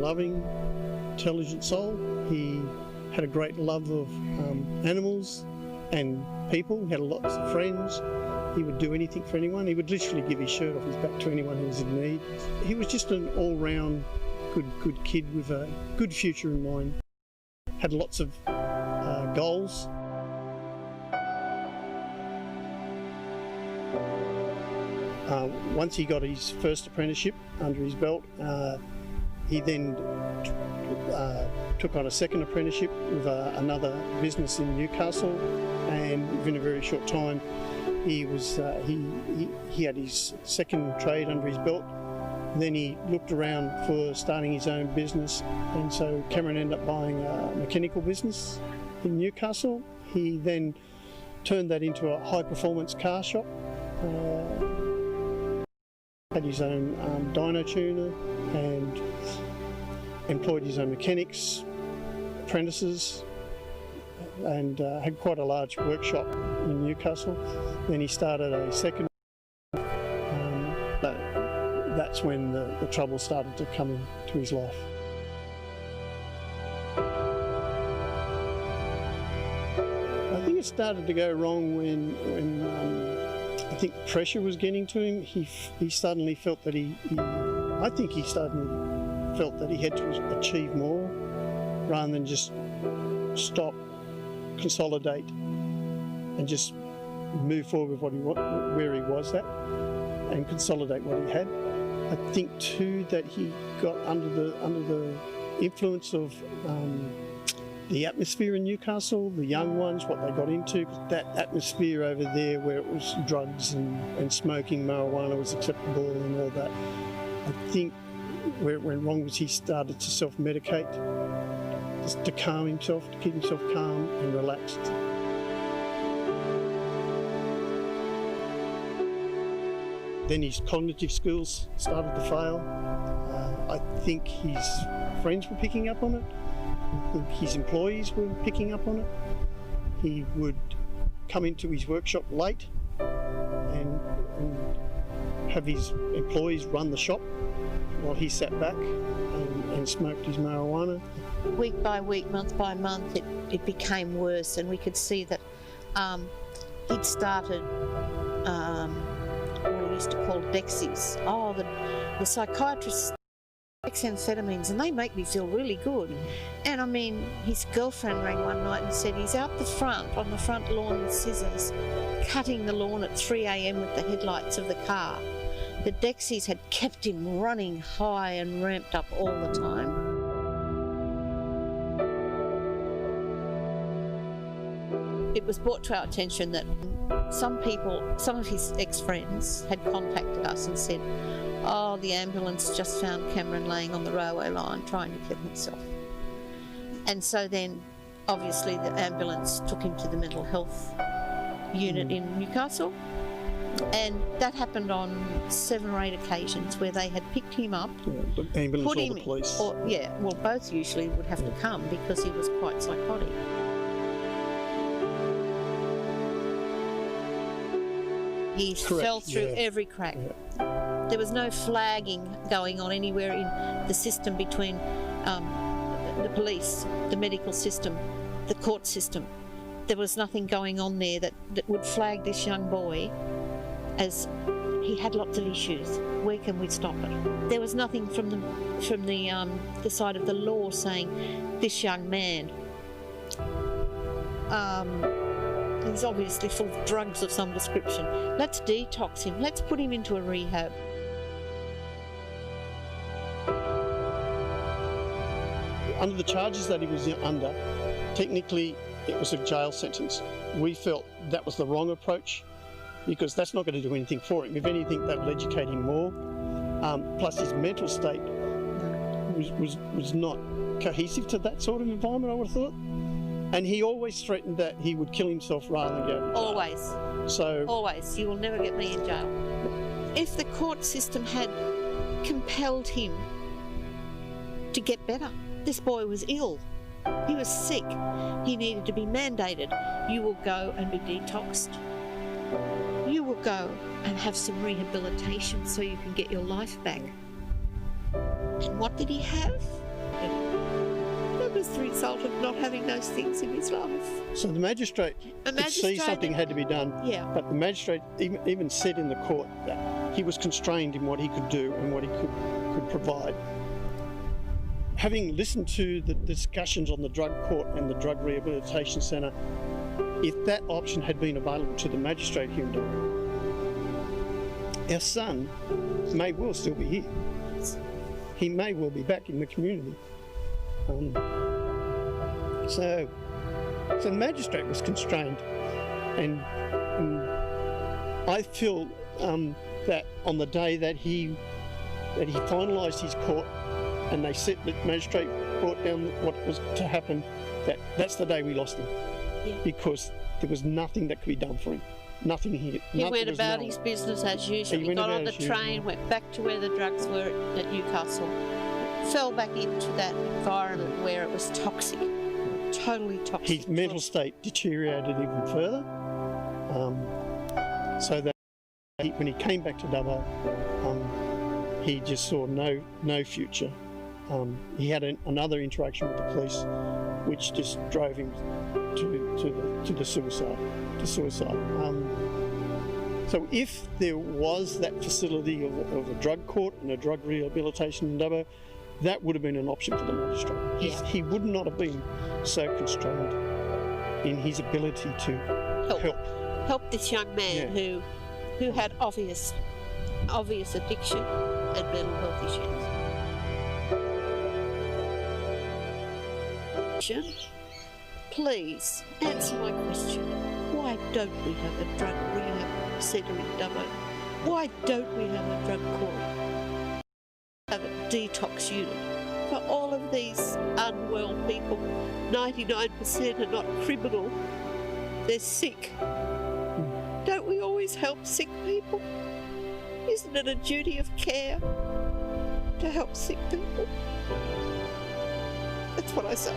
loving, intelligent soul. He had a great love of animals and people. He had lots of friends. He would do anything for anyone. He would literally give his shirt off his back to anyone who was in need. He was just an all-round good kid with a good future in mind. Had lots of goals. Once he got his first apprenticeship under his belt, he then took on a second apprenticeship with another business in Newcastle, and within a very short time he had his second trade under his belt. Then he looked around for starting his own business, and so Cameron ended up buying a mechanical business in Newcastle. He then turned that into a high-performance car shop. Had his own dyno tuner and employed his own mechanics, apprentices, and had quite a large workshop in Newcastle. Then he started a second, but that's when the trouble started to come into his life. I think it started to go wrong when I think pressure was getting to him. He suddenly felt that he felt that he had to achieve more rather than just stop, consolidate, and just move forward with where he was at and consolidate what he had. I think too that he got under the influence of the atmosphere in Newcastle, the young ones, what they got into. That atmosphere over there where it was drugs and smoking, marijuana was acceptable and all that. I think where it went wrong was he started to self-medicate, just to calm himself, to keep himself calm and relaxed. Then his cognitive skills started to fail. I think his friends were picking up on it. I think his employees were picking up on it. He would come into his workshop late and have his employees run the shop while he sat back and smoked his marijuana. Week by week, month by month, it became worse, and we could see that he'd started what we used to call Dexies. Oh, the psychiatrists amphetamines, and they make me feel really good. And I mean, his girlfriend rang one night and said he's out the front, on the front lawn with scissors, cutting the lawn at 3 a.m. with the headlights of the car. The Dexies had kept him running high and ramped up all the time. It was brought to our attention that some of his ex-friends had contacted us and said, oh, the ambulance just found Cameron laying on the railway line trying to kill himself. And so then, obviously, the ambulance took him to the mental health unit in Newcastle. And that happened on 7 or 8 occasions where they had picked him up, the ambulance put him or the police. Well, both usually would have to come because he was quite psychotic. He fell through every crack. Yeah. There was no flagging going on anywhere in the system between the police, the medical system, the court system. There was nothing going on there that would flag this young boy as he had lots of issues. Where can we stop it? There was nothing from the side of the law saying this young man he's obviously full of drugs of some description. Let's detox him. Let's put him into a rehab. Under the charges that he was under, technically it was a jail sentence. We felt that was the wrong approach because that's not going to do anything for him. If anything, that will educate him more. Plus his mental state was not cohesive to that sort of environment, I would have thought. And he always threatened that he would kill himself rather than go to jail. Always. So always. You will never get me in jail. If the court system had compelled him to get better, this boy was ill. He was sick. He needed to be mandated. You will go and be detoxed. You will go and have some rehabilitation so you can get your life back. And what did he have? incarcerated. That was the result of not having those things in his life. So the magistrate could see something had to be done, Yeah. but the magistrate even said in the court that he was constrained in what he could do and what he could provide. Having listened to the discussions on the drug court and the drug rehabilitation centre, if that option had been available to the magistrate here in Dubbo, our son may well still be here. He may well be back in the community. So the magistrate was constrained, and I feel that on the day that he finalised his court and the magistrate brought down what was to happen, that's the day we lost him. Yeah. Because there was nothing that could be done for him. Nothing here. He went about his business as usual. He got on the train, went back to where the drugs were at Newcastle, fell back into that environment where it was toxic, totally toxic. His mental state deteriorated even further, so that when he came back to Dubbo, he just saw no future. He had another interaction with the police, which just drove him to the suicide. So if there was that facility of a drug court and a drug rehabilitation in Dubbo, that would have been an option for the magistrate. Yeah. He would not have been so constrained in his ability to help this young man who had obvious addiction and mental health issues. Please answer my question. Why don't we have a drug rehab centre in Dubbo? Why don't we have a drug court? Have a detox unit for all of these unwell people. 99% are not criminal. They're sick. Don't we always help sick people? Isn't it a duty of care to help sick people? That's what I say.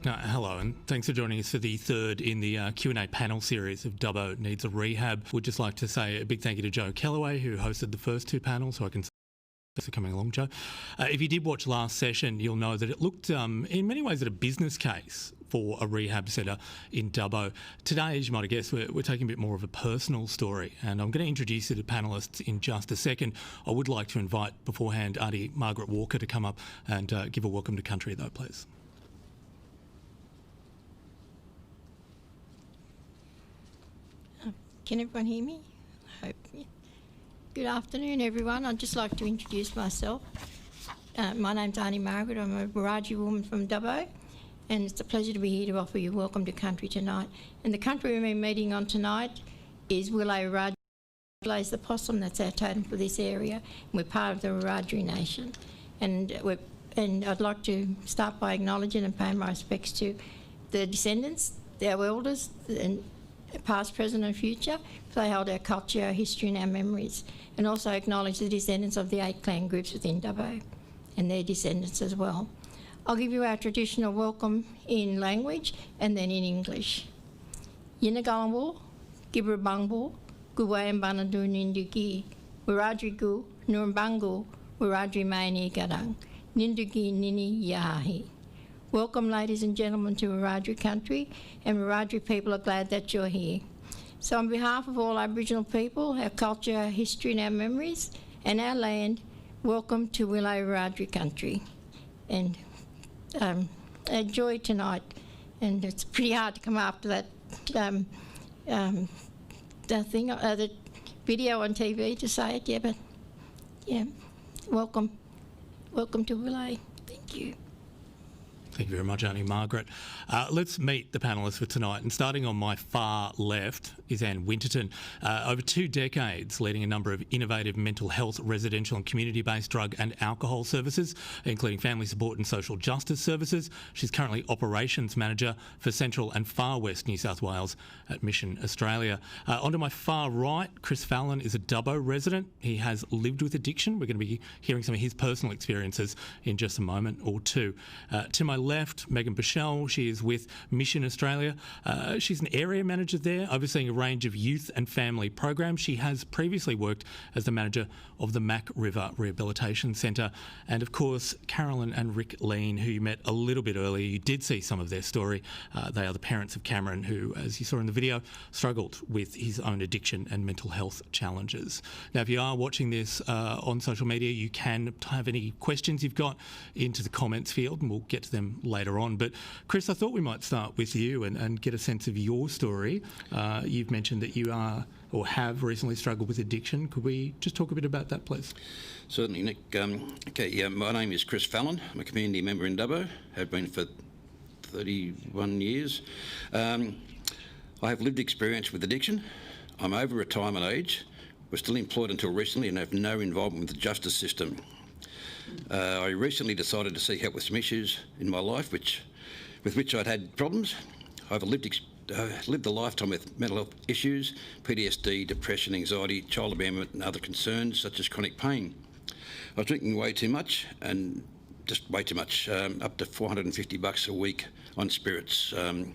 Hello, and thanks for joining us for the third in the Q&A panel series of Dubbo Needs a Rehab. We'd just like to say a big thank you to Joe Kellaway, who hosted the first two panels, so I can say thanks for coming along, Joe. If you did watch last session, you'll know that it looked in many ways at a business case for a rehab centre in Dubbo. Today, as you might have guessed, we're taking a bit more of a personal story, and I'm going to introduce you to panellists in just a second. I would like to invite beforehand Auntie Margaret Walker to come up and give a welcome to country though, please. Can everyone hear me? I hope. Yeah. Good afternoon, everyone. I'd just like to introduce myself. My name's Auntie Margaret. I'm a Wiradjuri woman from Dubbo, and it's a pleasure to be here to offer you welcome to country tonight. And the country we're meeting on tonight is Willow Wiradjuri. Is the possum, that's our totem for this area, and we're part of the Wiradjuri Nation. And I'd like to start by acknowledging and paying my respects to the descendants, our elders, and past, present and future, for they hold our culture, our history and our memories, and also acknowledge the descendants of the 8 clan groups within Dubbo and their descendants as well. I'll give you our traditional welcome in language and then in English. Yinagalangwo, Gibrabangwo, Guwayambanadu Nindugi, Wiradjuri Gu, Nurumbangu, Wiradjuri Maini Gadang, Nindugi Nini Yahahi. Welcome, ladies and gentlemen, to Wiradjuri country, and Wiradjuri people are glad that you're here. So on behalf of all Aboriginal people, our culture, our history and our memories, and our land, welcome to Willow Wiradjuri country. And enjoy tonight. And it's pretty hard to come after that the video on TV to say it, yeah, but yeah, welcome to Willow. Thank you. Thank you very much, Auntie Margaret. Let's meet the panellists for tonight. And starting on my far left is Anne Winterton. Over 2 decades, leading a number of innovative mental health, residential and community-based drug and alcohol services, including family support and social justice services. She's currently Operations Manager for Central and Far West New South Wales at Mission Australia. Onto my far right, Chris Fallon is a Dubbo resident. He has lived with addiction. We're going to be hearing some of his personal experiences in just a moment or two. To my left, Megan Boshell. She is with Mission Australia. She's an area manager there, overseeing a range of youth and family programs. She has previously worked as the manager of the Mac River Rehabilitation Centre. And of course, Carolyn and Rick Lean, who you met a little bit earlier. You did see some of their story. They are the parents of Cameron, who, as you saw in the video, struggled with his own addiction and mental health challenges. Now, if you are watching this on social media, you can have any questions you've got into the comments field, and we'll get to them later on. But Chris, I thought we might start with you and get a sense of your story. You've mentioned that you are or have recently struggled with addiction. Could we just talk a bit about that, please? Certainly, Nick. My name is Chris Fallon. I'm a community member in Dubbo, have been for 31 years. I have lived experience with addiction. I'm over retirement age, was still employed until recently and have no involvement with the justice system. I recently decided to seek help with some issues in my life with which I'd had problems. I've lived a lifetime with mental health issues, PTSD, depression, anxiety, child abandonment and other concerns such as chronic pain. I was drinking way too much, and just way too much, up to $450 a week on spirits. And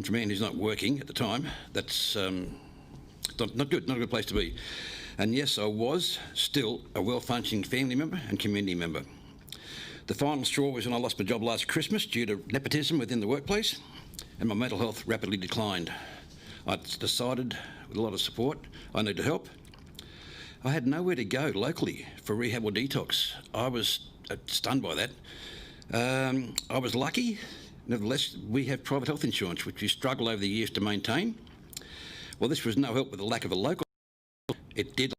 for a man who's not working at the time, that's not good, not a good place to be. And yes, I was still a well-functioning family member and community member. The final straw was when I lost my job last Christmas due to nepotism within the workplace, and my mental health rapidly declined. I decided, with a lot of support, I needed help. I had nowhere to go locally for rehab or detox. I was stunned by that. I was lucky. Nevertheless, we have private health insurance, which we struggled over the years to maintain. Well, this was no help with the lack of a local. It did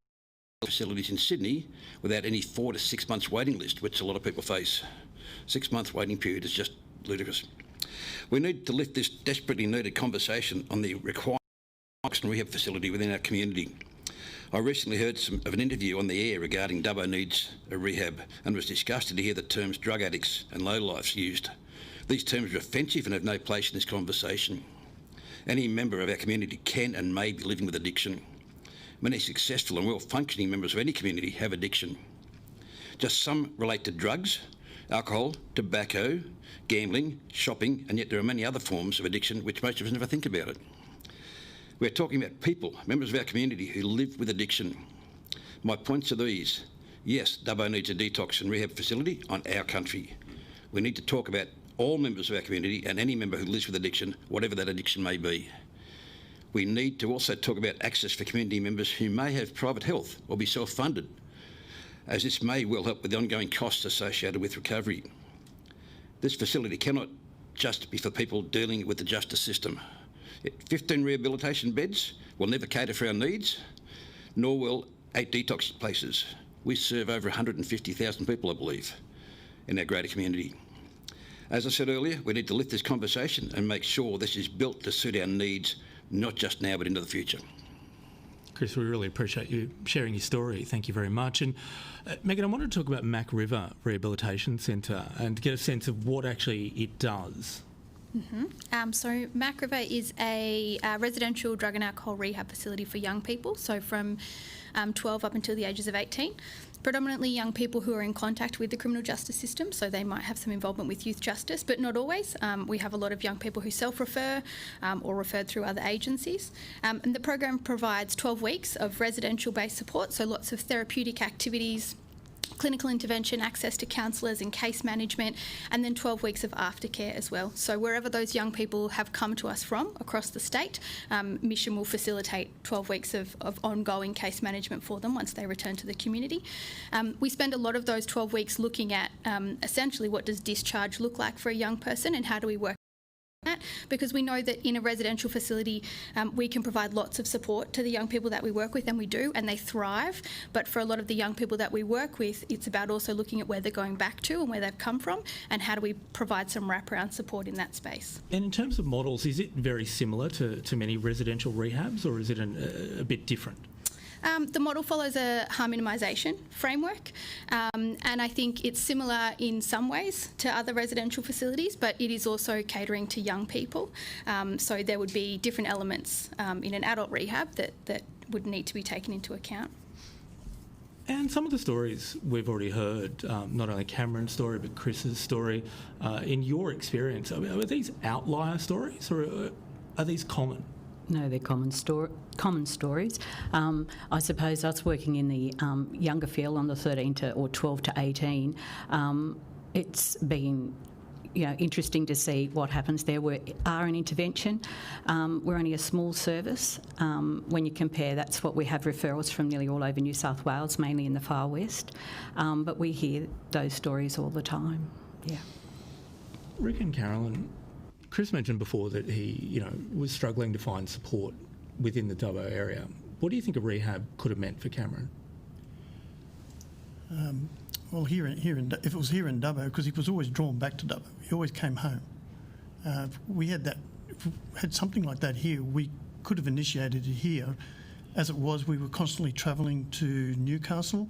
facilities in Sydney without any 4 to 6 months waiting list, which a lot of people face. 6 month waiting period is just ludicrous. We need to lift this desperately needed conversation on the requirement of a rehab facility within our community. I recently heard of an interview on the air regarding Dubbo Needs a rehab, and was disgusted to hear the terms drug addicts and lowlifes used. These terms are offensive and have no place in this conversation. Any member of our community can and may be living with addiction. Many successful and well-functioning members of any community have addiction. Just some relate to drugs, alcohol, tobacco, gambling, shopping, and yet there are many other forms of addiction which most of us never think about it. We're talking about people, members of our community, who live with addiction. My points are these. Yes, Dubbo needs a detox and rehab facility on our country. We need to talk about all members of our community and any member who lives with addiction, whatever that addiction may be. We need to also talk about access for community members who may have private health or be self-funded, as this may well help with the ongoing costs associated with recovery. This facility cannot just be for people dealing with the justice system. 15 rehabilitation beds will never cater for our needs, nor will 8 detox places. We serve over 150,000 people, I believe, in our greater community. As I said earlier, we need to lift this conversation and make sure this is built to suit our needs, not just now but into the future. Chris, we really appreciate you sharing your story. Thank you very much. And Megan, I wanted to talk about Mac River Rehabilitation Centre and get a sense of what actually it does. So Mac River is a residential drug and alcohol rehab facility for young people, so from 12 up until the ages of 18. Predominantly young people who are in contact with the criminal justice system, so they might have some involvement with youth justice, but not always. We have a lot of young people who self-refer or referred through other agencies. And the program provides 12 weeks of residential-based support, so lots of therapeutic activities, clinical intervention, access to counsellors and case management, and then 12 weeks of aftercare as well. So wherever those young people have come to us from across the state, Mission will facilitate 12 weeks of ongoing case management for them once they return to the community. We spend a lot of those 12 weeks looking at essentially what does discharge look like for a young person and how do we work that. that, because we know that in a residential facility we can provide lots of support to the young people that we work with, and we do, and they thrive. But for a lot of the young people that we work with, it's about also looking at where they're going back to and where they've come from, and how do we provide some wraparound support in that space. And in terms of models, is it very similar to many residential rehabs, or is it a bit different? The model follows a harm minimisation framework, and I think it's similar in some ways to other residential facilities, but it is also catering to young people. So there would be different elements in an adult rehab that would need to be taken into account. And some of the stories we've already heard, not only Cameron's story but Chris's story, in your experience, are these outlier stories, or are these common? No, they're common stories. I suppose us working in the younger field, on the 12 to 18, it's been interesting to see what happens there. We are an intervention. We're only a small service. When you compare, that's what we have referrals from nearly all over New South Wales, mainly in the far west. But we hear those stories all the time. Yeah. Rick and Carolyn, Chris mentioned before that he, was struggling to find support within the Dubbo area. What do you think a rehab could have meant for Cameron? Well, if it was here in Dubbo, because he was always drawn back to Dubbo, he always came home. If we had something like that here, we could have initiated it here. As it was, we were constantly travelling to Newcastle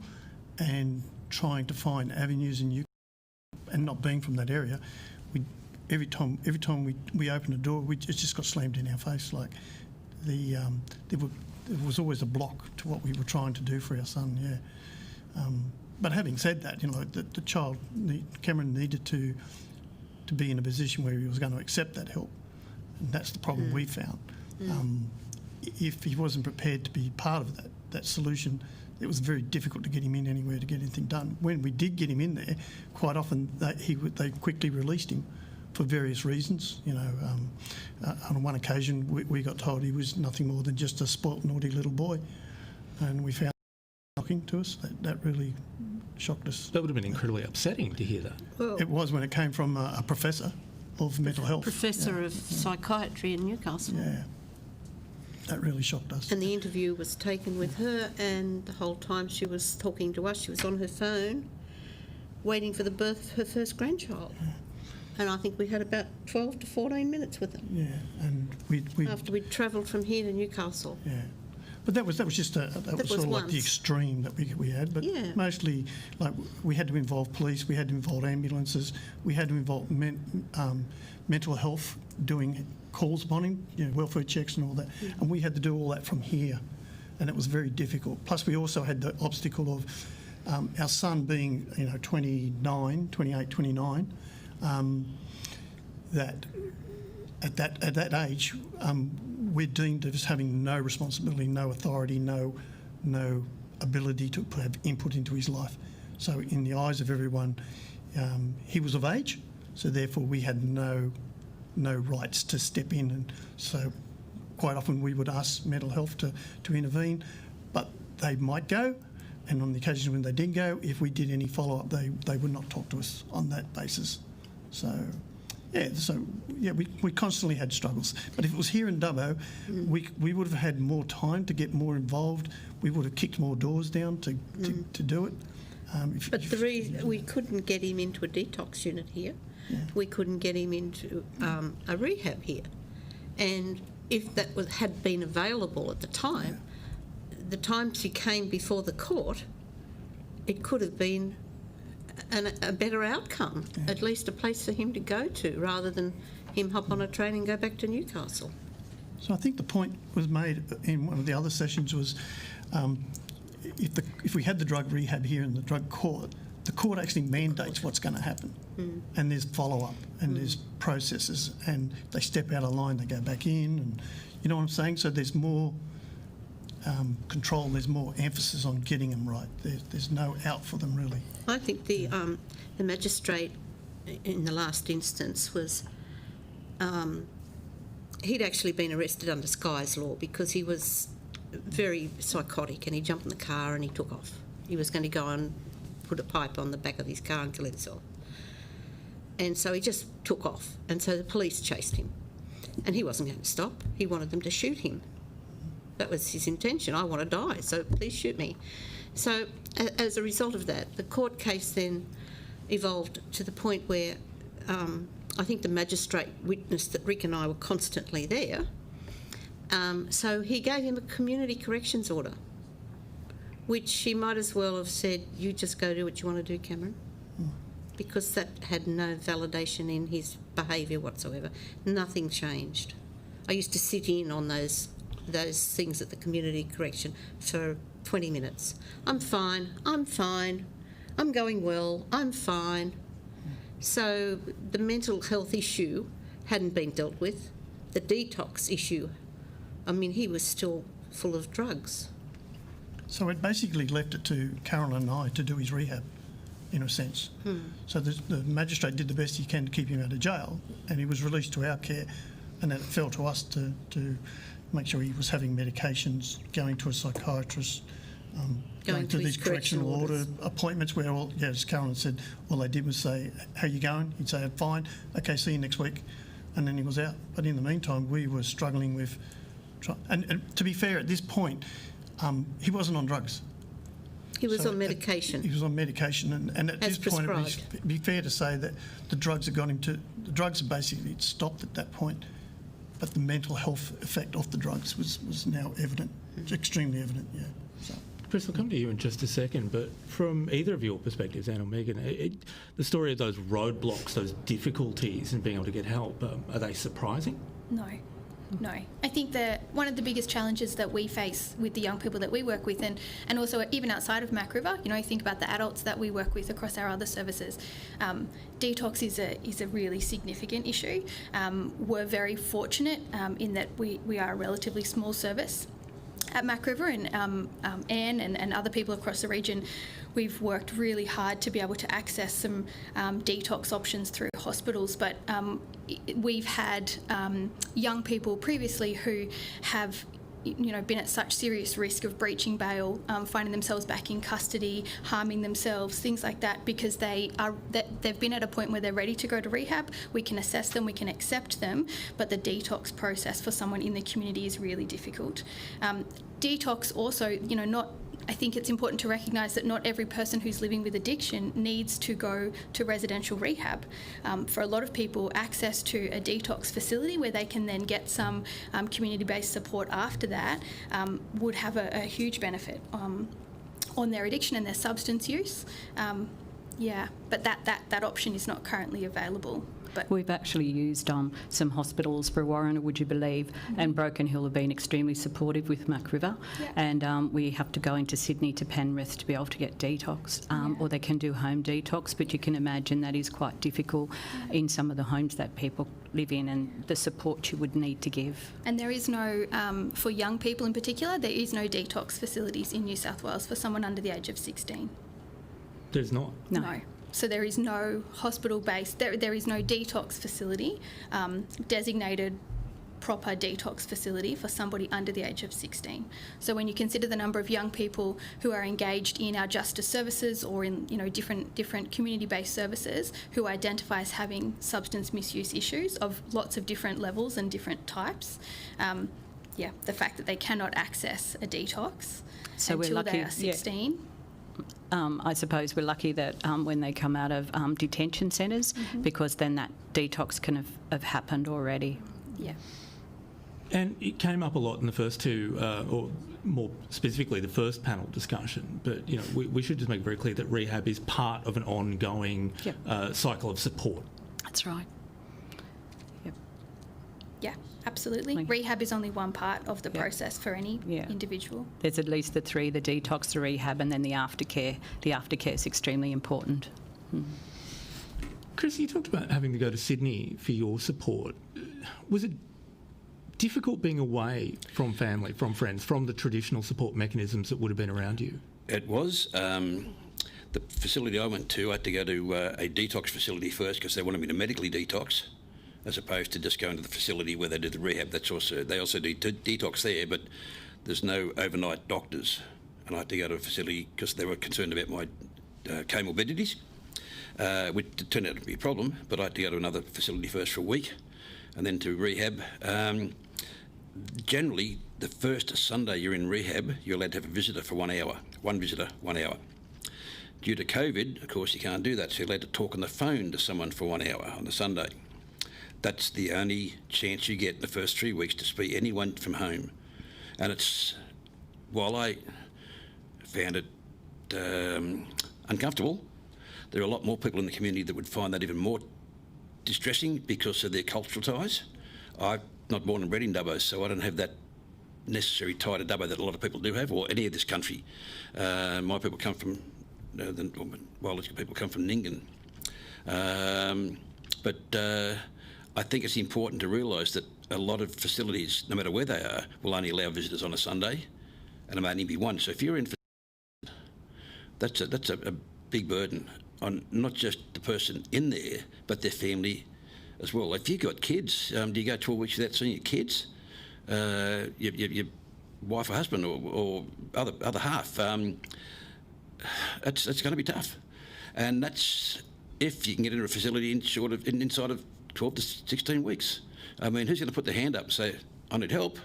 and trying to find avenues in Newcastle, and not being from that area, every time we opened a door, it just got slammed in our face. Like there was always a block to what we were trying to do for our son. Yeah. But having said that, the child, Cameron, needed to be in a position where he was going to accept that help, and that's the problem we found. If he wasn't prepared to be part of that solution, it was very difficult to get him in anywhere to get anything done. When we did get him in there, quite often they quickly released him for various reasons. On one occasion we got told he was nothing more than just a spoilt, naughty little boy, and we found shocking to us. That really shocked us. That would have been incredibly upsetting to hear that. Well, it was when it came from a professor of mental health. Professor of psychiatry in Newcastle. Yeah. That really shocked us. And the interview was taken with her, and the whole time she was talking to us, she was on her phone waiting for the birth of her first grandchild. Yeah. And I think we had about 12 to 14 minutes with them. Yeah, and after we'd travelled from here to Newcastle. Yeah, but that was just that was sort of like the extreme that we had. But mostly, like, we had to involve police, we had to involve ambulances, we had to involve mental health, doing calls upon him, welfare checks and all that, and we had to do all that from here, and it was very difficult. Plus, we also had the obstacle of our son being 28, 29. That at that age, we're deemed as having no responsibility, no authority, no ability to have input into his life. So in the eyes of everyone, he was of age, so therefore we had no rights to step in, and so quite often we would ask mental health to intervene, but they might go, and on the occasions when they did go, if we did any follow-up, they would not talk to us on that basis. So we constantly had struggles. But if it was here in Dubbo, we would have had more time to get more involved. We would have kicked more doors down to do it. But the reason we couldn't get him into a detox unit here, we couldn't get him into a rehab here. And if that had been available at the time, the times he came before the court, it could have been a better outcome, at least a place for him to go to, rather than him hop on a train and go back to Newcastle. So I think the point was made in one of the other sessions was if we had the drug rehab here in the drug court, the court actually mandates what's going to happen, and there's follow-up and there's processes, and they step out of line, they go back in, and you know what I'm saying? So there's more control, there's more emphasis on getting them right. There's no out for them, really. I think the magistrate in the last instance was he'd actually been arrested under Sky's law because he was very psychotic, and he jumped in the car and he took off. He was going to go and put a pipe on the back of his car and kill himself. And so he just took off, and so the police chased him. And he wasn't going to stop. He wanted them to shoot him. That was his intention. I want to die, so please shoot me. So as a result of that, the court case then evolved to the point where I think the magistrate witnessed that Rick and I were constantly there. So he gave him a community corrections order, which he might as well have said, you just go do what you want to do, Cameron, because that had no validation in his behaviour whatsoever. Nothing changed. I used to sit in on those things at the community correction for 20 minutes. I'm fine, I'm going well, I'm fine. So the mental health issue hadn't been dealt with. The detox issue, I mean, he was still full of drugs. So it basically left it to Carolyn and I to do his rehab, in a sense. So the magistrate did the best he can to keep him out of jail, and he was released to our care, and then it fell to us to make sure he was having medications, going to a psychiatrist, going to these correctional order appointments where, as Carolyn said, all they did was say, how you going? He'd say, I'm fine, okay, see you next week, and then he was out. But in the meantime, we were struggling with... And to be fair, at this point, he wasn't on drugs. He was on medication. He was on medication, and at this point, it would be fair to say that the drugs had got him to... The drugs had basically stopped at that point, but the mental health effect of the drugs was now evident. It's extremely evident, yeah. So. Chris, I'll come to you in just a second, but from either of your perspectives, Anne or Megan, the story of those roadblocks, those difficulties in being able to get help, are they surprising? No. I think that one of the biggest challenges that we face with the young people that we work with, and also even outside of Mac River, I think about the adults that we work with across our other services, detox is a really significant issue. We're very fortunate in that we are a relatively small service at Mac River, and Anne and other people across the region, we've worked really hard to be able to access some detox options through hospitals, but we've had young people previously who have been at such serious risk of breaching bail, finding themselves back in custody, harming themselves, things like that, because they've been at a point where they're ready to go to rehab. We can assess them, we can accept them, but the detox process for someone in the community is really difficult. Detox also, I think it's important to recognise that not every person who's living with addiction needs to go to residential rehab. For a lot of people, access to a detox facility where they can then get some community-based support after that would have a huge benefit on their addiction and their substance use. But that option is not currently available. But we've actually used some hospitals for Warren, would you believe, and Broken Hill have been extremely supportive with Mac River, and we have to go into Sydney to Penrith to be able to get detox, or they can do home detox, but you can imagine that is quite difficult in some of the homes that people live in, and the support you would need to give. And there is no, for young people in particular, there is no detox facilities in New South Wales for someone under the age of 16. There's not? No. So there is no hospital-based, there is no detox facility, designated proper detox facility for somebody under the age of 16. So when you consider the number of young people who are engaged in our justice services or in different community-based services who identify as having substance misuse issues of lots of different levels and different types, the fact that they cannot access a detox until they are 16. I suppose we're lucky that when they come out of detention centres, because then that detox can have happened already. Yeah. And it came up a lot in the first two, or more specifically the first panel discussion, but we should just make very clear that rehab is part of an ongoing cycle of support. That's right. Yep. Yeah. Absolutely. Rehab is only one part of the process for any individual. There's at least the three, the detox, the rehab, and then the aftercare. The aftercare is extremely important. Chris, you talked about having to go to Sydney for your support. Was it difficult being away from family, from friends, from the traditional support mechanisms that would have been around you? It was. The facility I went to, I had to go to a detox facility first because they wanted me to medically detox, as opposed to just going to the facility where they did the rehab. They also do detox there, but there's no overnight doctors. And I had to go to a facility because they were concerned about my comorbidities, which turned out to be a problem, but I had to go to another facility first for a week. and then to rehab. Generally, the first Sunday you're in rehab, you're allowed to have a visitor for 1 hour. One visitor, 1 hour. Due to COVID, of course, you can't do that, so you're allowed to talk on the phone to someone for 1 hour on a Sunday. That's the only chance you get in the first 3 weeks to speak anyone from home. And it's, while I found it uncomfortable, there are a lot more people in the community that would find that even more distressing because of their cultural ties. I'm not born and bred in Dubbo, so I don't have that necessary tie to Dubbo that a lot of people do have, or any of this country. My people come from, the biological people come from Ningan. But I think it's important to realise that a lot of facilities, no matter where they are, will only allow visitors on a Sunday, and it may only be one. So if you're in, that's a big burden on not just the person in there, but their family as well. If you've got kids, do you go 12 weeks without seeing your kids? Your wife or husband or other half? It's going to be tough, and that's if you can get into a facility inside of 12 to 16 weeks. I mean, who's going to put their hand up and say, I need help?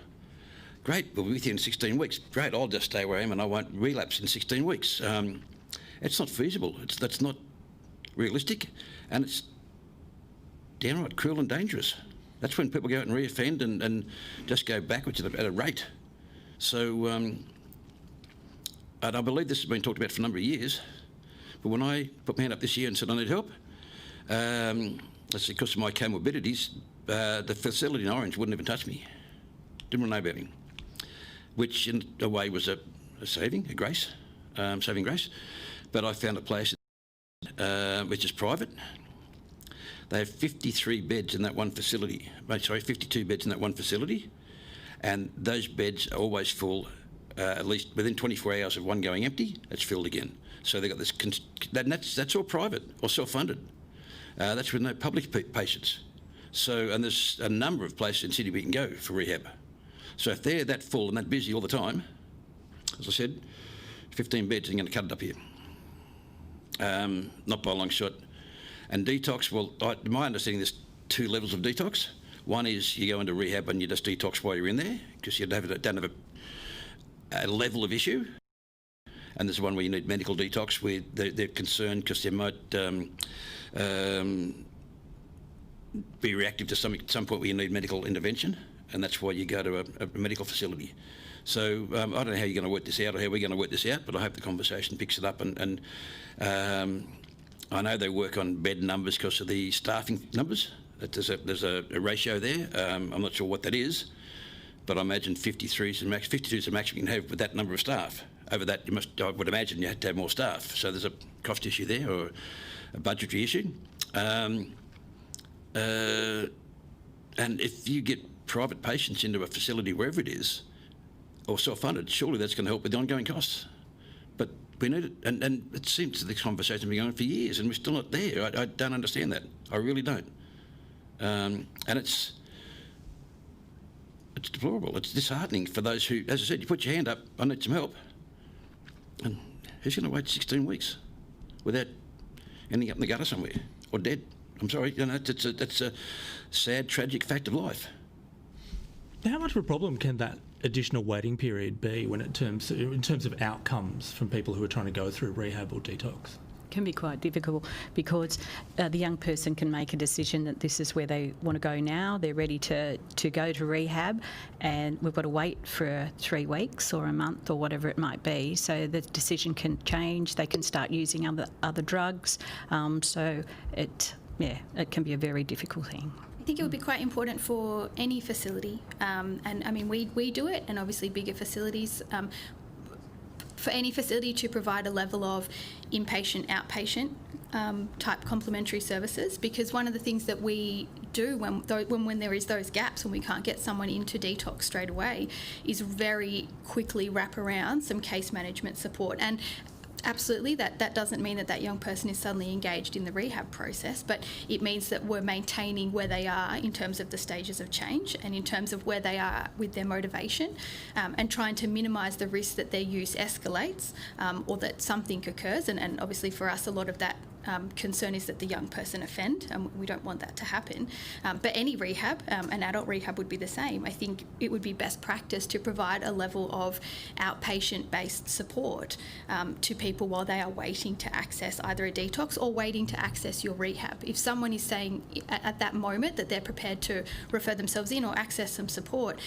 Great, we'll be with you in 16 weeks. Great, I'll just stay where I am and I won't relapse in 16 weeks. It's not feasible. That's not realistic, and it's downright cruel and dangerous. That's when people go out and reoffend and just go backwards at a rate. So, and I believe this has been talked about for a number of years, but when I put my hand up this year and said I need help, that's because of my comorbidities, the facility in Orange wouldn't even touch me. Didn't want to know about me, which in a way was a saving grace. But I found a place which is private. They have 53 beds in that one facility. 52 beds in that one facility, and those beds are always full. At least within 24 hours of one going empty, it's filled again. So they've got this. That's all private or self-funded. That's with no public patients. So, and there's a number of places in Sydney we can go for rehab. So if they're that full and that busy all the time, as I said, 15 beds are going to cut it up here. Not by a long shot. And detox, well, my understanding, there's 2 levels of detox. One is you go into rehab and you just detox while you're in there because you don't have a level of issue. And there's one where you need medical detox where they're concerned because they might be reactive to some point where you need medical intervention, and that's why you go to a medical facility. So I don't know how you're going to work this out or how we're going to work this out, but I hope the conversation picks it up. And I know they work on bed numbers because of the staffing numbers. There's a ratio there. I'm not sure what that is, but I imagine 52 is the maximum you can have with that number of staff. Over that, I would imagine you had to have more staff. So there's a cost issue there or a budgetary issue. And if you get private patients into a facility, wherever it is, or self-funded, surely that's going to help with the ongoing costs. But we need it, and it seems that this conversation has been going on for years, and we're still not there. I don't understand that. I really don't. And it's deplorable. It's disheartening for those who, as I said, you put your hand up, I need some help. And who's going to wait 16 weeks without ending up in the gutter somewhere or dead? I'm sorry, that's a sad, tragic fact of life. How much of a problem can that additional waiting period be in terms of outcomes from people who are trying to go through rehab or detox? Can be quite difficult because the young person can make a decision that this is where they want to go now. They're ready to go to rehab, and we've got to wait for 3 weeks or a month or whatever it might be. So the decision can change. They can start using other drugs. So it can be a very difficult thing. I think it would be quite important for any facility, and I mean we do it, and obviously bigger facilities. For any facility to provide a level of inpatient, outpatient type complementary services, because one of the things that we do when there is those gaps and we can't get someone into detox straight away is very quickly wrap around some case management support. And absolutely, that doesn't mean that young person is suddenly engaged in the rehab process, but it means that we're maintaining where they are in terms of the stages of change and in terms of where they are with their motivation, and trying to minimise the risk that their use escalates or that something occurs. And obviously for us, a lot of that concern is that the young person offend, and we don't want that to happen. But any rehab, an adult rehab would be the same. I think it would be best practice to provide a level of outpatient-based support to people while they are waiting to access either a detox or waiting to access your rehab. If someone is saying at that moment that they're prepared to refer themselves in or access some support,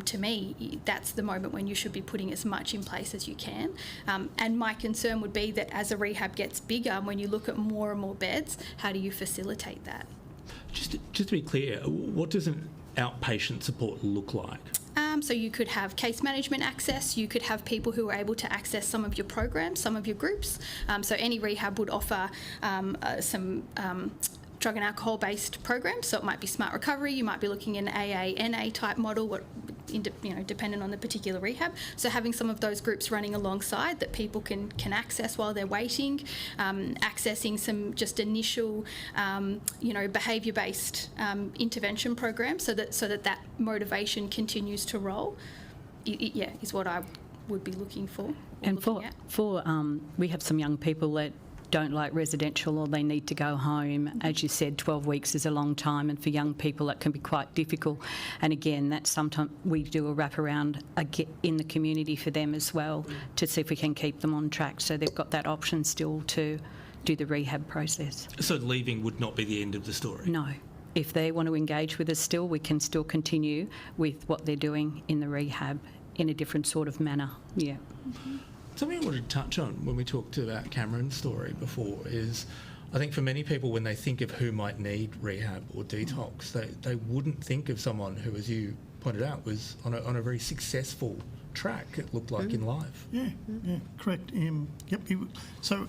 to me, that's the moment when you should be putting as much in place as you can. And my concern would be that as a rehab gets bigger, when you look at more and more beds, how do you facilitate that? Just to be clear, what does an outpatient support look like? So you could have case management access, you could have people who are able to access some of your programs, some of your groups. So any rehab would offer some drug and alcohol based programs. So it might be smart recovery, you might be looking at an AA, NA type model, dependent on the particular rehab. So having some of those groups running alongside that people can access while they're waiting, accessing some just initial, behaviour based intervention programs so that motivation continues to roll, is what I would be looking for. And we have some young people that don't like residential or they need to go home. As you said, 12 weeks is a long time, and for young people that can be quite difficult. And again, that's sometimes we do a wraparound in the community for them as well to see if we can keep them on track, so they've got that option still to do the rehab process. So leaving would not be the end of the story? No. If they want to engage with us still, we can still continue with what they're doing in the rehab in a different sort of manner. Yeah. Mm-hmm. Something I wanted to touch on when we talked about Cameron's story before is, I think for many people when they think of who might need rehab or detox, they wouldn't think of someone who, as you pointed out, was on a very successful track, it looked like, in life. Yeah, correct. So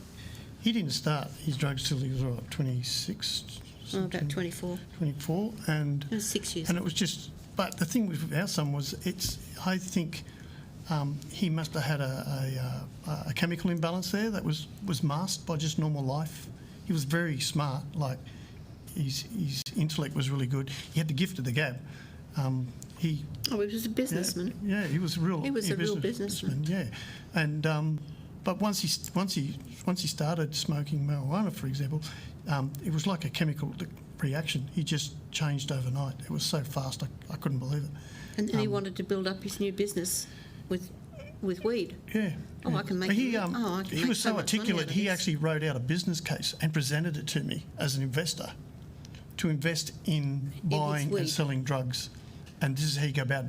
he didn't start his drugs till he was 26? About 24. 24, and it was 6 years. And it was just, but the thing with our son was, I think he must have had a chemical imbalance there that was masked by just normal life. He was very smart, like his intellect was really good. He had the gift of the gab. He was a businessman. Yeah, he was a real businessman. Yeah, and but once he started smoking marijuana, for example, it was like a chemical reaction. He just changed overnight. It was so fast, I couldn't believe it. And then he wanted to build up his new business with weed. Yeah. I can make. He was so articulate. He actually wrote out a business case and presented it to me as an investor to invest in buying and selling drugs. And this is how you go about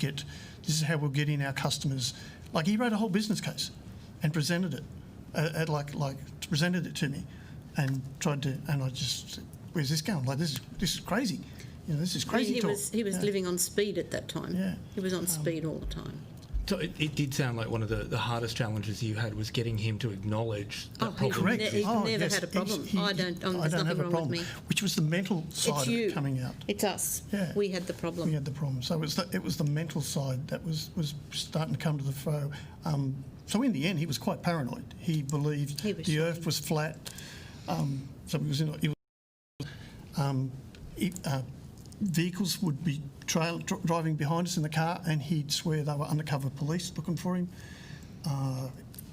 it. This is how we'll get in our customers. Like, he wrote a whole business case and presented it, presented it to me, and tried to. And I just, where's this going? Like, this is crazy. This is crazy talk. He was living on speed at that time. Yeah. He was on speed all the time. So it did sound like one of the hardest challenges you had was getting him to acknowledge that problem. Correct. He's never had a problem. I don't have a problem. Which was the mental side of it coming out. It's us. Yeah. We had the problem. We had the problem. So it was the mental side that was starting to come to the fore. So in the end, he was quite paranoid. He believed the earth was flat. So he was vehicles would be driving behind us in the car, and he'd swear they were undercover police looking for him.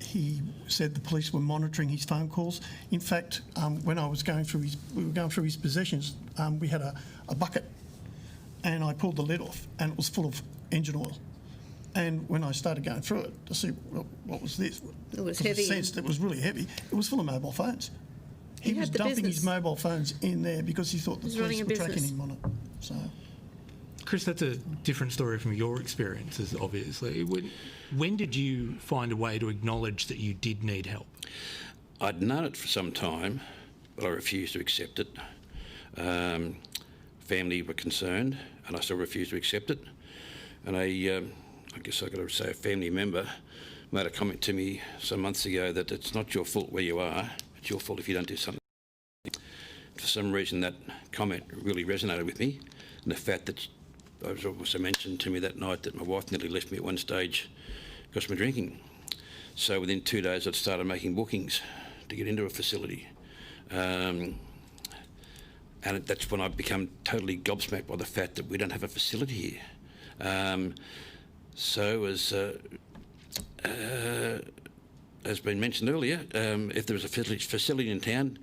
He said the police were monitoring his phone calls. In fact, when we were going through his possessions, we had a bucket, and I pulled the lid off, and it was full of engine oil. And when I started going through it to see what was this, it was heavy. I sensed it was really heavy. It was full of mobile phones. He was dumping his mobile phones in there because he thought the police were tracking him on it. So, Chris, that's a different story from your experiences, obviously. When did you find a way to acknowledge that you did need help? I'd known it for some time, but I refused to accept it. Family were concerned, and I still refused to accept it. And I guess I've got to say a family member made a comment to me some months ago that it's not your fault where you are, it's your fault if you don't do something. For some reason, that comment really resonated with me, and the fact that it was also mentioned to me that night that my wife nearly left me at one stage because of my drinking. So within 2 days, I'd started making bookings to get into a facility. And that's when I become totally gobsmacked by the fact that we don't have a facility here. So as has been mentioned earlier, if there was a facility in town,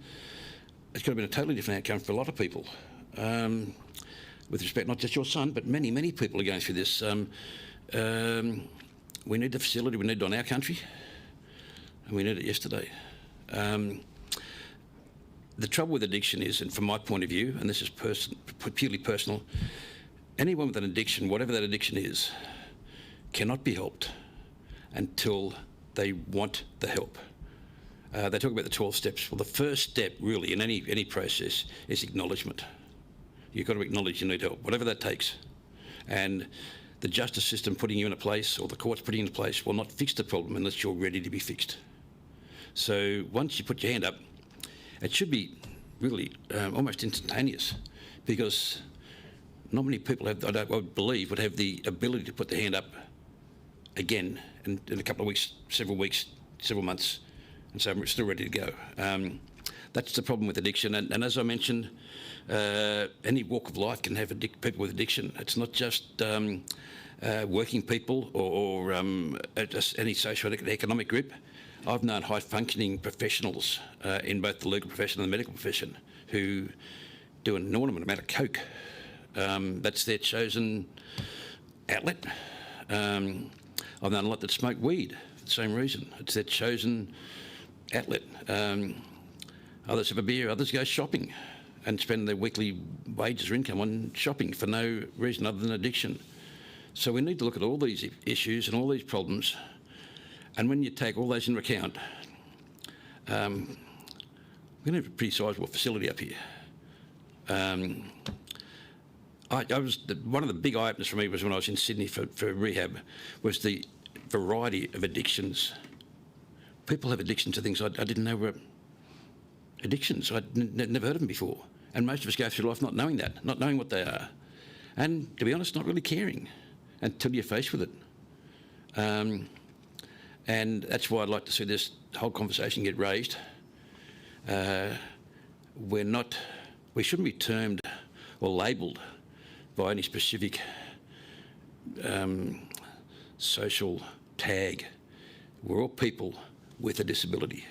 it's got to be a totally different outcome for a lot of people. With respect, not just your son, but many, many people are going through this. We need the facility, we need it on our country, and we need it yesterday. The trouble with addiction is, and from my point of view, and this is purely personal, anyone with an addiction, whatever that addiction is, cannot be helped until they want the help. They talk about the 12 steps. Well, the first step, really, in any process, is acknowledgement. You've got to acknowledge you need help, whatever that takes. And the justice system putting you in a place, or the courts putting you in a place, will not fix the problem unless you're ready to be fixed. So once you put your hand up, it should be really almost instantaneous, because not many people have, I would believe, would have the ability to put their hand up again in a couple of weeks, several months, and so I'm still ready to go. That's the problem with addiction, and as I mentioned, any walk of life can have people with addiction. It's not just working people or just any social and economic group. I've known high-functioning professionals in both the legal profession and the medical profession who do an enormous amount of coke. That's their chosen outlet. I've known a lot that smoke weed for the same reason. It's their chosen outlet. Others have a beer, others go shopping and spend their weekly wages or income on shopping for no reason other than addiction. So we need to look at all these issues and all these problems, and when you take all those into account, we're going to have a pretty sizable facility up here. One of the big eye-openers for me was when I was in Sydney for rehab, was the variety of addictions. People have addictions to things I didn't know were addictions. I'd never heard of them before. And most of us go through life not knowing that, not knowing what they are. And to be honest, not really caring until you're faced with it. And that's why I'd like to see this whole conversation get raised. We shouldn't be termed or labelled by any specific social tag. We're all people with a disability.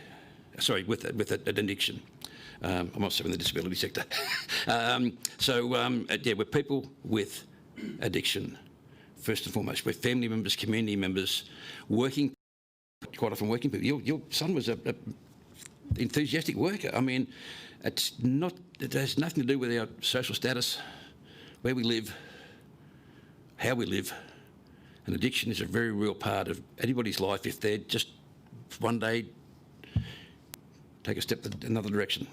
Sorry, with an addiction. I'm also in the disability sector. We're people with addiction, first and foremost. We're family members, community members, quite often working people. Your son was an enthusiastic worker. I mean, it has nothing to do with our social status, where we live, how we live. And addiction is a very real part of anybody's life if they're just one day take a step in another direction.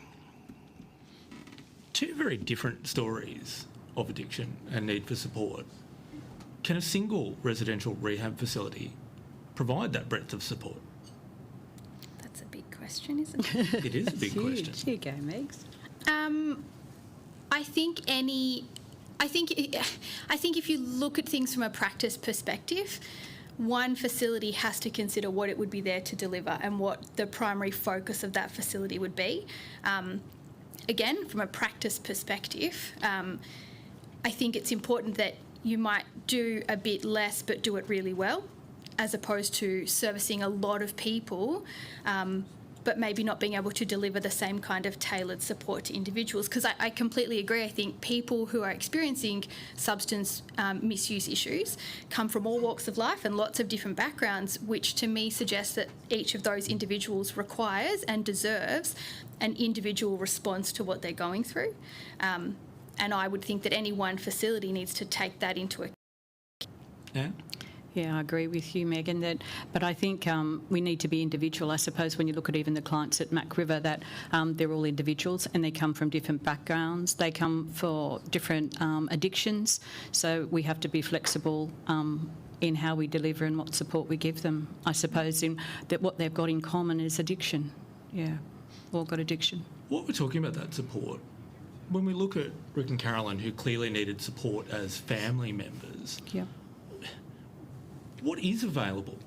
Two very different stories of addiction and need for support. Can a single residential rehab facility provide that breadth of support? That's a big question, isn't it? It is a big question. Here you go, Megs. I think if you look at things from a practice perspective, one facility has to consider what it would be there to deliver and what the primary focus of that facility would be. Again, from a practice perspective, I think it's important that you might do a bit less but do it really well, as opposed to servicing a lot of people but maybe not being able to deliver the same kind of tailored support to individuals. Because I completely agree. I think people who are experiencing substance misuse issues come from all walks of life and lots of different backgrounds, which to me suggests that each of those individuals requires and deserves an individual response to what they're going through. And I would think that any one facility needs to take that into account. Yeah. Yeah, I agree with you, Megan. But I think we need to be individual. I suppose when you look at even the clients at Mac River, that they're all individuals and they come from different backgrounds. They come for different addictions. So we have to be flexible in how we deliver and what support we give them. I suppose that what they've got in common is addiction. Yeah, all got addiction. What we're talking about, that support, when we look at Rick and Carolyn, who clearly needed support as family members, yeah. What is available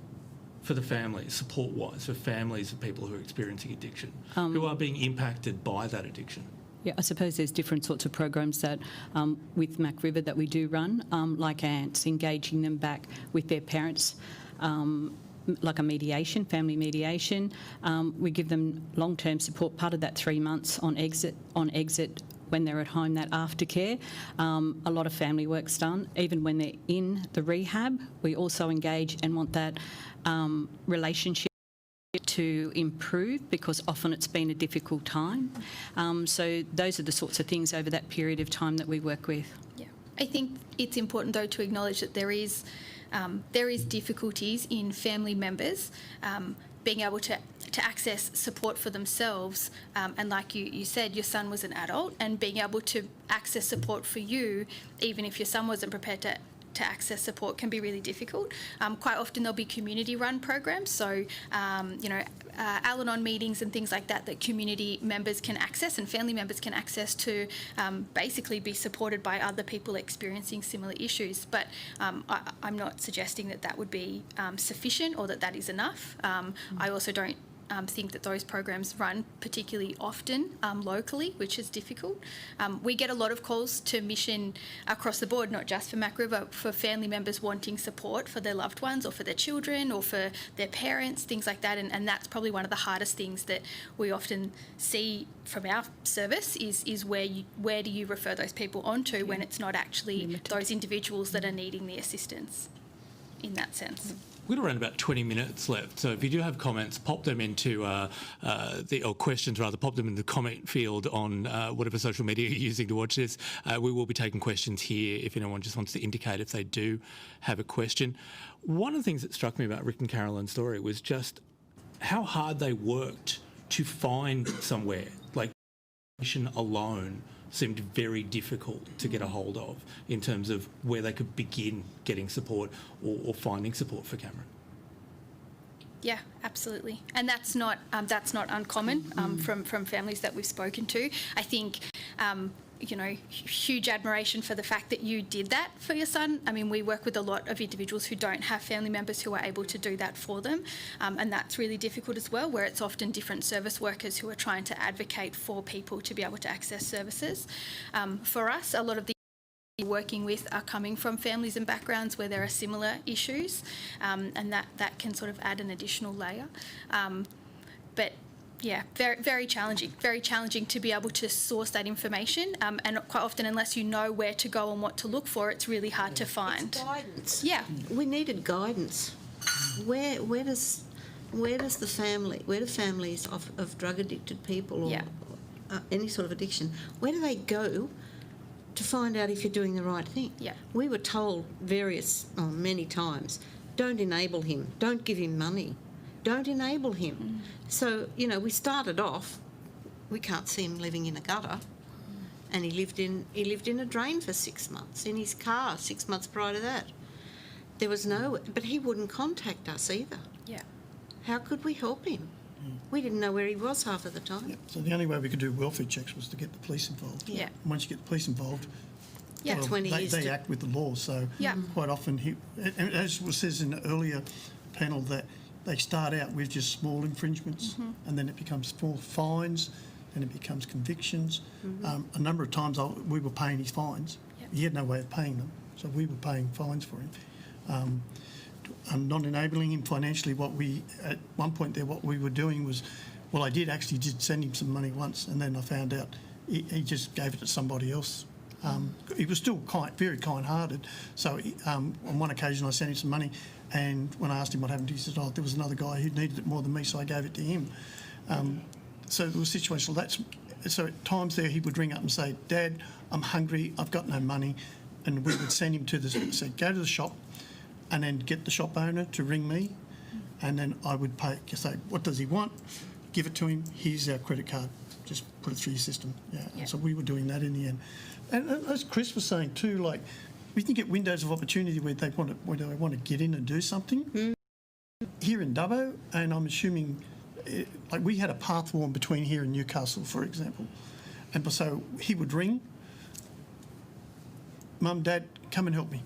for the families, support-wise, for families of people who are experiencing addiction, who are being impacted by that addiction? Yeah, I suppose there's different sorts of programs that with Mac River that we do run, like ANTS, engaging them back with their parents, like a mediation, family mediation. We give them long-term support, part of that 3 months on exit when they're at home, that aftercare. A lot of family work's done. Even when they're in the rehab, we also engage and want that relationship to improve, because often it's been a difficult time. So those are the sorts of things over that period of time that we work with. Yeah, I think it's important though to acknowledge that there is difficulties in family members being able to access support for themselves, and like you said, your son was an adult, and being able to access support for you, even if your son wasn't prepared to access support, can be really difficult. Quite often there'll be community-run programs, so Al-Anon meetings and things like that community members can access and family members can access to basically be supported by other people experiencing similar issues. But I'm not suggesting that would be sufficient or that is enough. I also don't think that those programs run particularly often locally, which is difficult. We get a lot of calls to Mission across the board, not just for Mac River, for family members wanting support for their loved ones or for their children or for their parents, things like that. And that's probably one of the hardest things that we often see from our service is where do you refer those people onto when it's not actually those individuals that are needing the assistance in that sense. We've got around about 20 minutes left, so if you do have comments, pop them into or questions rather, pop them in the comment field on whatever social media you're using to watch this. We will be taking questions here if anyone just wants to indicate if they do have a question. One of the things that struck me about Rick and Carolyn's story was just how hard they worked to find somewhere. Like, alone seemed very difficult to get a hold of in terms of where they could begin getting support or finding support for Cameron. Yeah, absolutely, and that's not uncommon from families that we've spoken to. I think huge admiration for the fact that you did that for your son. I mean, we work with a lot of individuals who don't have family members who are able to do that for them, and that's really difficult as well, where it's often different service workers who are trying to advocate for people to be able to access services. For us, a lot of the working with are coming from families and backgrounds where there are similar issues, and that can sort of add an additional layer. But yeah, very challenging to be able to source that information, and quite often, unless you know where to go and what to look for, it's really hard to find. It's guidance. Yeah, we needed guidance. Where do families of drug addicted people or any sort of addiction, where do they go to find out if you're doing the right thing? Yeah, we were told many times, don't enable him, don't give him money. Don't enable him. So, we started off, we can't see him living in a gutter, and he lived in a drain for 6 months, in his car 6 months prior to that. There was but he wouldn't contact us either. Yeah. How could we help him? We didn't know where he was half of the time. Yeah. So the only way we could do welfare checks was to get the police involved. Yeah. Once you get the police involved, That's when they act with the law. So quite often, and as was says in the earlier panel, that they start out with just small infringements, and then it becomes full fines, and it becomes convictions. A number of times we were paying his fines. He had no way of paying them, so we were paying fines for him. Not enabling him financially. At one point there, what we were doing was, I did send him some money once, and then I found out he just gave it to somebody else. He was still very kind-hearted. So on one occasion I sent him some money, and when I asked him what happened, he said, there was another guy who needed it more than me, so I gave it to him. So there was a situation like that. So at times there he would ring up and say, Dad, I'm hungry, I've got no money. And we would send him go to the shop, and then get the shop owner to ring me, and then I would say, what does he want? Give it to him, here's our credit card, just put it through your system. And so we were doing that in the end. And as Chris was saying too, like, we can get windows of opportunity where they want to get in and do something. Here in Dubbo, and I'm assuming, like, we had a path warn between here and Newcastle, for example. And so he would ring, Mum, Dad, come and help me.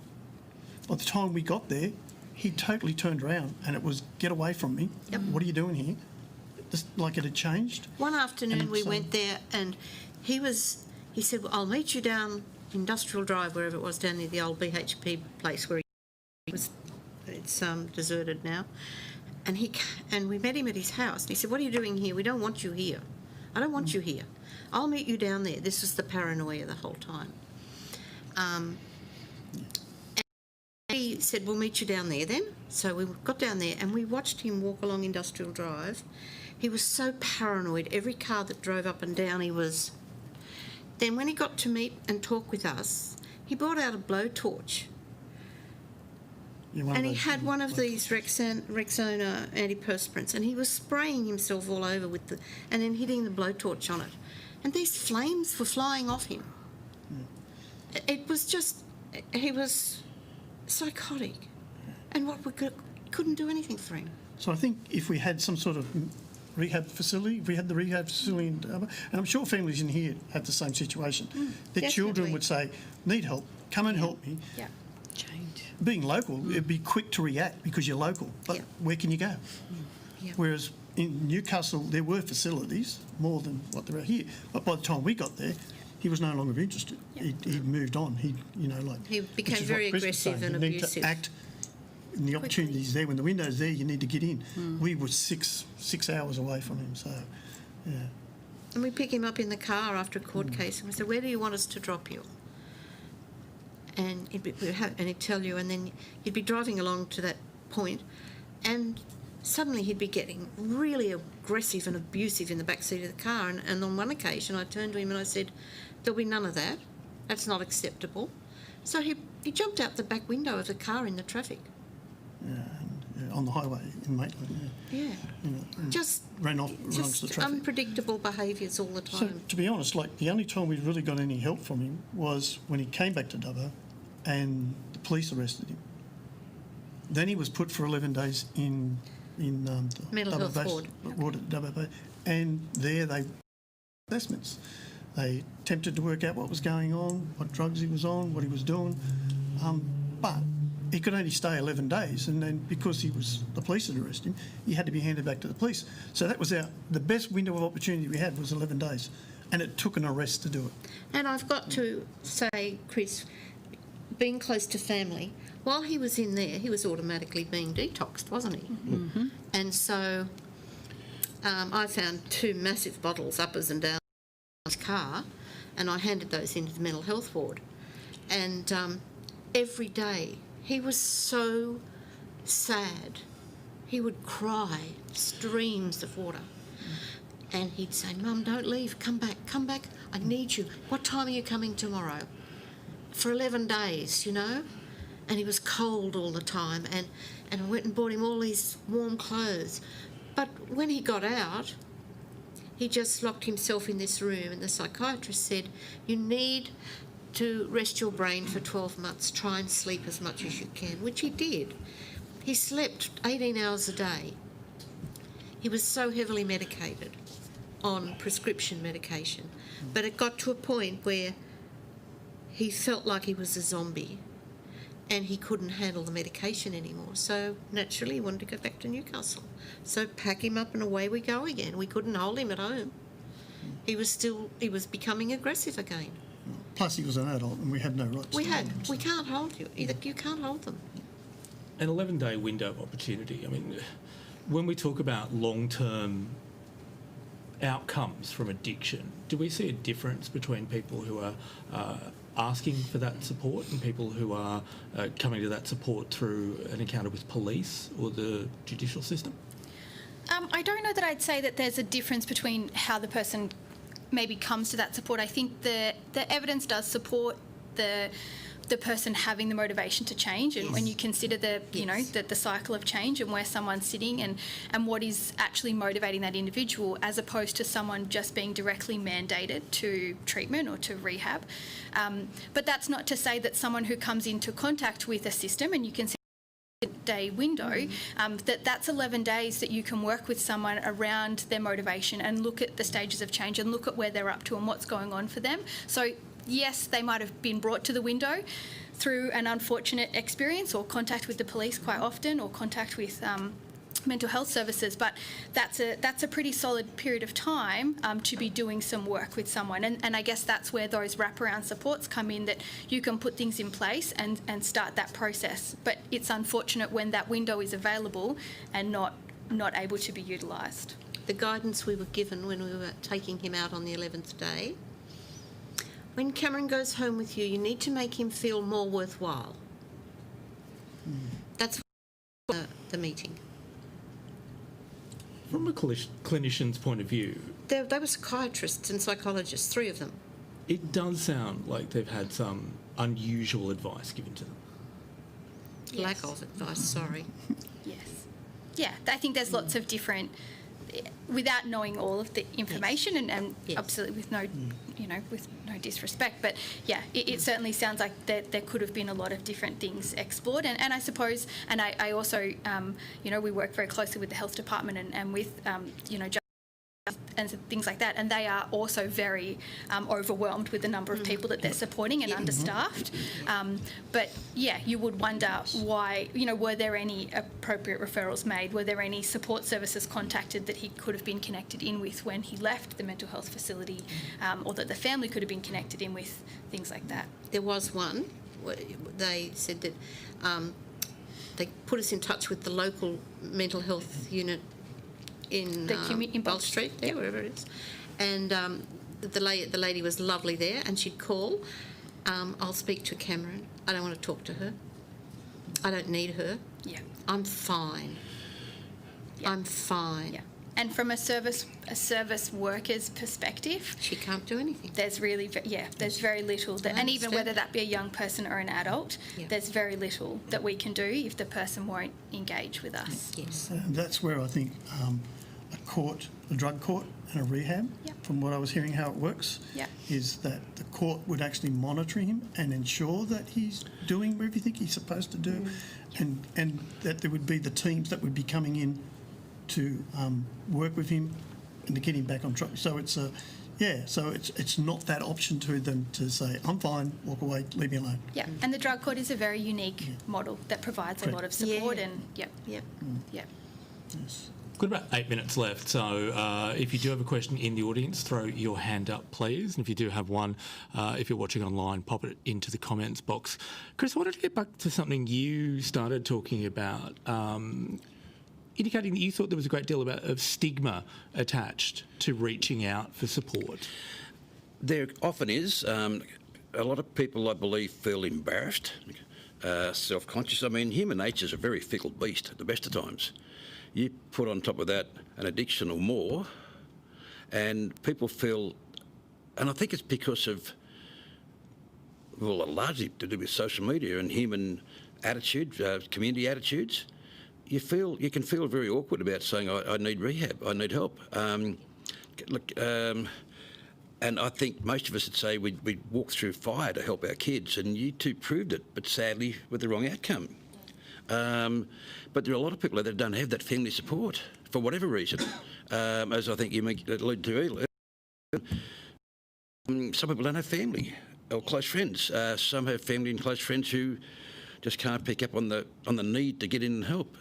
By the time we got there, he totally turned around, and it was, get away from me. What are you doing here? Just like it had changed. One afternoon we went there, and he said, I'll meet you down Industrial Drive, wherever it was, down near the old BHP place where he was. It's deserted now. And we met him at his house, and he said, "What are you doing here? We don't want you here. I don't want you here. I'll meet you down there." This was the paranoia the whole time. And he said, "We'll meet you down there then." So we got down there and we watched him walk along Industrial Drive. He was so paranoid. Every car that drove up and down, he was... Then when he got to meet and talk with us, he brought out a blowtorch. And he had one of these Rexona antiperspirants, and he was spraying himself all over with the... and then hitting the blowtorch on it. And these flames were flying off him. It was just... He was psychotic. And couldn't do anything for him. So I think if we had some sort of rehab facility, if we had the rehab facility in Dubbo, and I'm sure families in here have the same situation, their children would say, "Need help, come and help me." Yeah. Change. Being local, it'd be quick to react because you're local, but where can you go? Yeah. Whereas in Newcastle, there were facilities, more than what there are here, but by the time we got there, he was no longer interested. He'd moved on. He became very aggressive and abusive. You need to act. And the opportunity's there. When the window's there, you need to get in. We were six hours away from him, so, yeah. And we pick him up in the car after a court case, and we said, "Where do you want us to drop you?" And he'd tell you, and then he'd be driving along to that point, and suddenly he'd be getting really aggressive and abusive in the back seat of the car. And on one occasion, I turned to him and I said, "There'll be none of that. That's not acceptable." So he jumped out the back window of the car in the traffic. On the highway in Maitland. Yeah. Just ran off amongst the traffic. Unpredictable behaviours all the time. So, to be honest, the only time we really got any help from him was when he came back to Dubbo and the police arrested him. Then he was put for 11 days in the mental health ward at Dubbo Bay, and there they assessments. They attempted to work out what was going on, what drugs he was on, what he was doing, but he could only stay 11 days, and then because the police had arrested him, he had to be handed back to the police. So that was the best window of opportunity we had was 11 days, and it took an arrest to do it. And I've got to say, Chris, being close to family, while he was in there, he was automatically being detoxed, wasn't he? Mm-hmm. And so I found 2 massive bottles, uppers and downs, in his car, and I handed those into the mental health ward. And every day, he was so sad. He would cry streams of water. And he'd say, "Mum, don't leave. Come back. I need you. What time are you coming tomorrow?" For 11 days, And he was cold all the time. And I went and bought him all these warm clothes. But when he got out, he just locked himself in this room. And the psychiatrist said, "You need to rest your brain for 12 months, try and sleep as much as you can," which he did. He slept 18 hours a day. He was so heavily medicated on prescription medication, but it got to a point where he felt like he was a zombie and he couldn't handle the medication anymore. So naturally he wanted to go back to Newcastle. So pack him up and away we go again. We couldn't hold him at home. He was becoming aggressive again. Plus, he was an adult, and we had no rights. We can't hold you. You can't hold them. An 11-day window of opportunity. I mean, when we talk about long-term outcomes from addiction, do we see a difference between people who are asking for that support and people who are coming to that support through an encounter with police or the judicial system? I don't know that I'd say that there's a difference between how the person maybe comes to that support. I think the evidence does support the person having the motivation to change, and when you consider the cycle of change and where someone's sitting and what is actually motivating that individual, as opposed to someone just being directly mandated to treatment or to rehab. But that's not to say that someone who comes into contact with a system, and you can see day window, that's 11 days that you can work with someone around their motivation and look at the stages of change and look at where they're up to and what's going on for them. So yes, they might have been brought to the window through an unfortunate experience or contact with the police quite often, or contact with mental health services, but that's a pretty solid period of time to be doing some work with someone, and I guess that's where those wraparound supports come in, that you can put things in place and start that process. But it's unfortunate when that window is available and not not able to be utilised. The guidance we were given when we were taking him out on the 11th day, when Cameron goes home with you, you need to make him feel more worthwhile. That's the meeting. From a clinician's point of view, They were psychiatrists and psychologists, 3 of them. it does sound like they've had some unusual advice given to them. Lack of advice, sorry. Yes. Yeah, I think there's lots of different, without knowing all of the information, and Yes. absolutely with no, with no disrespect, but yeah, it certainly sounds like there could have been a lot of different things explored, and I suppose, and I also, we work very closely with the health department and with, and things like that, and they are also very overwhelmed with the number of people that they're supporting and understaffed. But yeah, you would wonder why, were there any appropriate referrals made? Were there any support services contacted that he could have been connected in with when he left the mental health facility, or that the family could have been connected in with, things like that? There was one. They said that they put us in touch with the local mental health unit in Bolt Street, wherever it is, and the lady was lovely there, and she'd call. I'll speak to Cameron. I don't want to talk to her. I don't need her. Yeah. I'm fine. Yeah. I'm fine. Yeah. And from a service worker's perspective, She can't do anything. there's really, there's very little that, and even understand whether that be a young person or an adult, Yeah. there's very little that we can do if the person won't engage with us. Yes. And that's where I think a drug court and a rehab, Yep. from what I was hearing how it works, Yep. is that the court would actually monitor him and ensure that he's doing everything he's supposed to do, and that there would be the teams that would be coming in to work with him and to get him back on track. So it's it's not that option to them to say, I'm fine, walk away, leave me alone. Yeah, and the drug court is a very unique model that provides a lot of support, Yeah. and Yep. yeah. Yes. Got about 8 minutes left, so if you do have a question in the audience, throw your hand up, please. And if you do have one, if you're watching online, pop it into the comments box. Chris, I wanted to get back to something you started talking about, indicating that you thought there was a great deal of stigma attached to reaching out for support. There often is. A lot of people, I believe, feel embarrassed, self-conscious. I mean, human nature is a very fickle beast at the best of times. You put on top of that an addiction or more, and people feel, and I think it's because of, well, largely to do with social media and human attitude, community attitudes. You can feel very awkward about saying, I need rehab, I need help. And I think most of us would say we'd walk through fire to help our kids, and you two proved it, but sadly with the wrong outcome. But there are a lot of people that don't have that family support for whatever reason, as I think you alluded to earlier. Some people don't have family or close friends. Some have family and close friends who just can't pick up on the need to get in and help.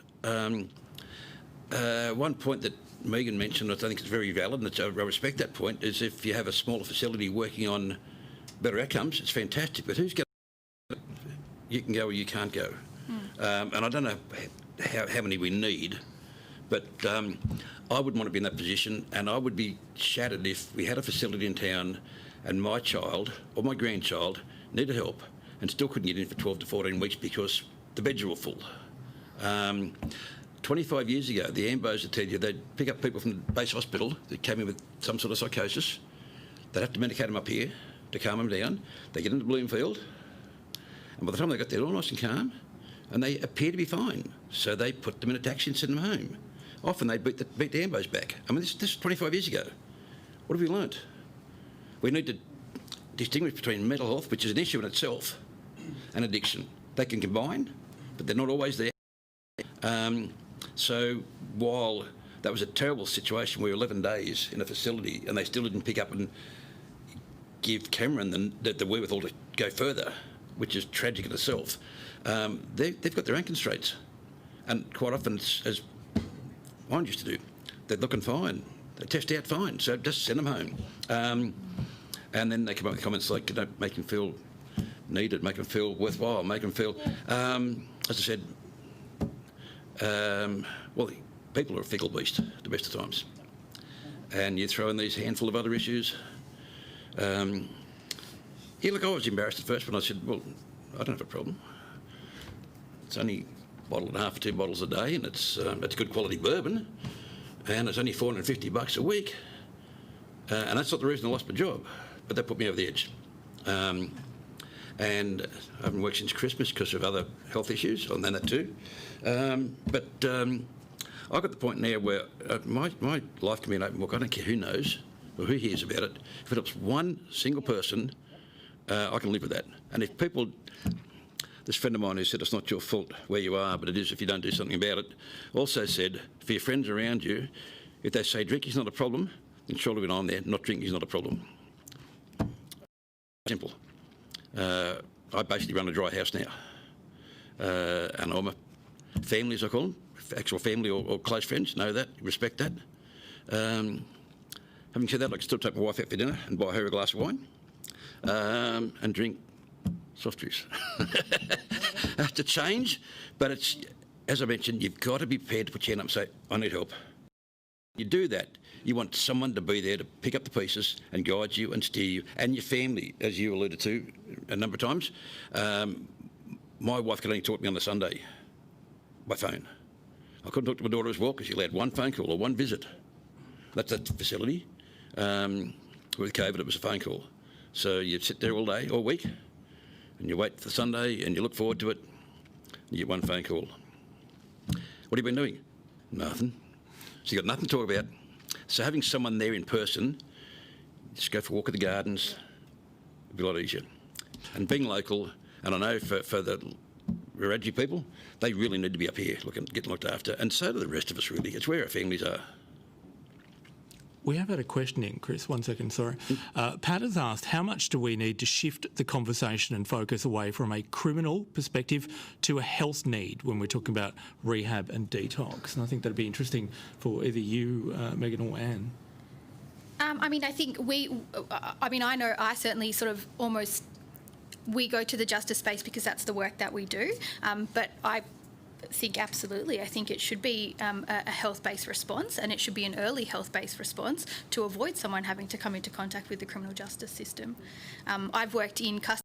One point that Megan mentioned, I think it's very valid, and I respect that point, is if you have a smaller facility working on better outcomes, it's fantastic. But who's going to... You can go or you can't go. And I don't know how many we need, but I wouldn't want to be in that position, and I would be shattered if we had a facility in town and my child or my grandchild needed help and still couldn't get in for 12 to 14 weeks because the beds are all full. 25 years ago, the AMBOs would tell you they'd pick up people from the base hospital that came in with some sort of psychosis. They'd have to medicate them up here to calm them down. They get into Bloomfield, and by the time they got there, all nice and calm, and they appear to be fine. So they put them in a taxi and send them home. Often they beat the AMBOs back. I mean, this is 25 years ago. What have we learnt? We need to distinguish between mental health, which is an issue in itself, and addiction. They can combine, but they're not always there. So while that was a terrible situation, we were 11 days in a facility and they still didn't pick up and give Cameron the wherewithal to go further, which is tragic in itself. They've got their own constraints, and quite often, as mine used to do, they're looking fine, they test out fine, so just send them home. And then they come up with comments like, make them feel needed, make them feel worthwhile, make them feel, as I said, well, people are a fickle beast at the best of times. And you throw in these handful of other issues. Yeah, look, I was embarrassed at first when I said, well, I don't have a problem. It's only a bottle and a half or 2 bottles a day, and it's good quality bourbon, and it's only $450 a week. And that's not the reason I lost my job, but that put me over the edge. And I haven't worked since Christmas because of other health issues, and then that too. But I've got the point now where my life can be an open book. I don't care who knows or who hears about it. If it helps one single person, I can live with that. And if people, this friend of mine who said it's not your fault where you are, but it is if you don't do something about it, also said for your friends around you, if they say drinking's not a problem, then surely when I'm there, not drinking's not a problem. Simple. I basically run a dry house now. And I'm a family, as I call them, actual family or close friends, know that, respect that. Having said that, I can still take my wife out for dinner and buy her a glass of wine and drink soft drinks. That's a change, but it's, as I mentioned, you've got to be prepared to put your hand up and say, I need help. You do that, you want someone to be there to pick up the pieces and guide you and steer you, and your family, as you alluded to a number of times. My wife could only talk to me on a Sunday by phone. I couldn't talk to my daughter as well because she allowed one phone call or one visit. That's at the facility. With COVID, it was a phone call. So you sit there all day, all week, and you wait for Sunday and you look forward to it. You get one phone call. What have you been doing? Nothing. So you've got nothing to talk about. So having someone there in person, just go for a walk at the gardens, it'd be a lot easier. And being local, and I know for the Wiradjuri people, they really need to be up here getting looked after, and so do the rest of us really. It's where our families are. We have had a question in, Chris. 1 second, sorry. Pat has asked, how much do we need to shift the conversation and focus away from a criminal perspective to a health need when we're talking about rehab and detox? And I think that'd be interesting for either you, Megan, or Anne. I mean, I think I know I certainly sort of almost, we go to the justice space because that's the work that we do, but I think absolutely. I think it should be a health-based response, and it should be an early health-based response to avoid someone having to come into contact with the criminal justice system. I've worked in custody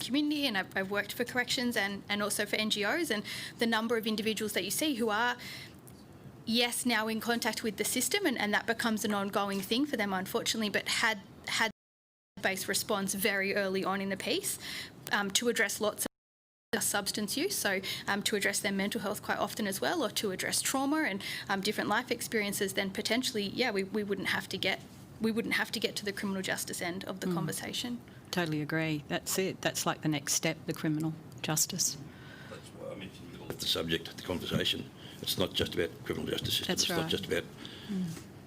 community, and I've worked for corrections and also for NGOs, and the number of individuals that you see who are, yes, now in contact with the system, and that becomes an ongoing thing for them, unfortunately, but had based response very early on in the piece to address lots of substance use, so to address their mental health quite often as well, or to address trauma and different life experiences, then potentially, yeah, we wouldn't have to get to the criminal justice end of the conversation. Totally agree. That's it. That's like the next step, the criminal justice. That's why I mentioned the subject, the conversation. It's not just about criminal justice system. That's it's right. Not just about